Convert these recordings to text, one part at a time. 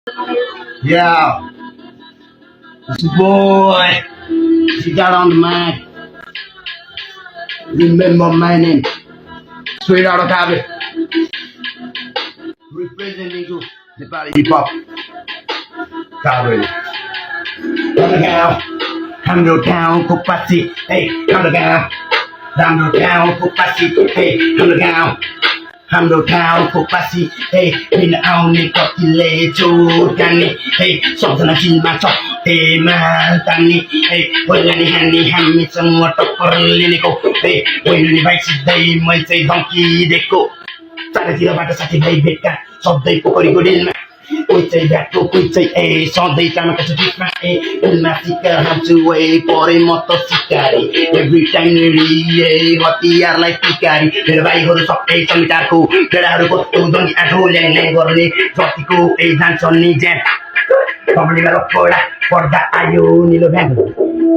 Yeah, this boy, she got on the mic. Remember my name, straight out of Cali, representing you, the body hip hop, Cali. Come to town, Kupasi, hey, come to town. Come to town, Kupasi, hey, come to town. Come to town, Kupasi, hey, pinaon ko kile chutani, hey, something na kilmato, hey, matani, hey, wala ni hani hami semua tokorlini ko, hey, wala ni baik sidai mai say donkey deko. Sana tidak pada sakit baik bekan, sodai pokori godin ma. Ôi chạy bẹt cô quỳ chạy ê son đây ta mà cái chữ mà ê Ilmatica ham to way por a motocicari every time you ê what the are like picari pero vai ho sok ê trong ta cô pero har ko tu dong a ho leng leng gorni joti ko ê dan son ni jen Probably lo kola por da ayo ni lo bang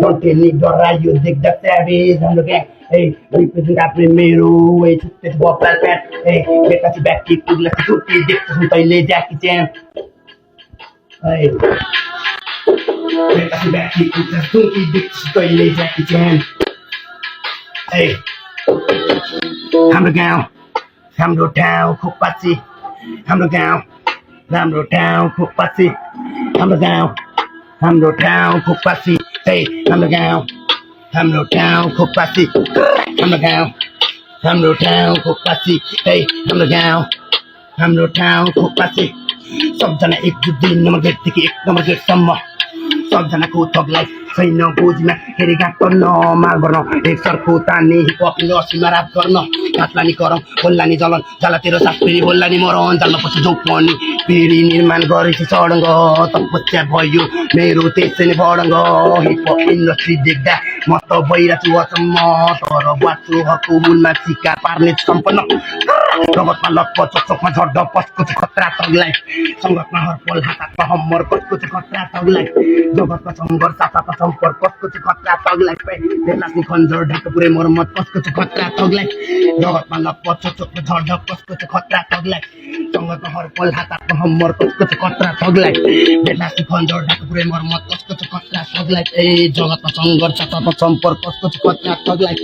don't tell me dorayo dig the service on the gang hey represent a primero way to the bop pet hey get us back keep to la tutti dik sun tay le Jackie Chan hey get us back keep to la tutti dik sun tay le Jackie Chan hey I'm the town Kupasi I'm the town Kupasi I'm the town Kupasi hey I'm the town Kupasi I'm the town Kupasi hey I'm the town Kupasi सब जना एक दिन number get देखि एक number get सम्म सब जना को तगलाई छैन गोजीमा हेरेगा गर्न माल गर्न एक सरको तानी हिप हप नसीमा राप गर्न काटलानी करम होल्लानी जलन जलातिर सास फेरि होल्लानी मरन जल्न पछि जोक पनि फेरि निर्माण गरेछि सडङ्ग तपस्या भयो मेरो त्यसै नै बडङ्ग हिप हप इन्डस्ट्री देख्दा म त भइरा छु अचम्म तर बाँच्छु हकु मूलमा शिकार पार्ने सम्पन्न रगतमा लटपट चकचकमा झड्ड पस्को छ खतरा तगलाई सङ्गतमा हरपल हातमा हम्मर कसको छ खतरा तगलाई जगतमा सङ्घर्ष साथमा सम्पर्क कसको छ खतरा तगलाई बेलास्नी खन्जर ढाका पुरै मर्मत कसको छ खतरा तगलाई जगतमा लटपट चकचकमा झड्ड कसको छ खतरा तगलाई सङ्गतमा हरपल हातमा हम्मर कसको छ खतरा तगलाई बेलास्नी खन्जर ढाका पुरै मर्मत कसको छ खतरा तगलाई ए जगतमा सङ्घर्ष साथमा सम्पर्क कसको छ खतरा तगलाई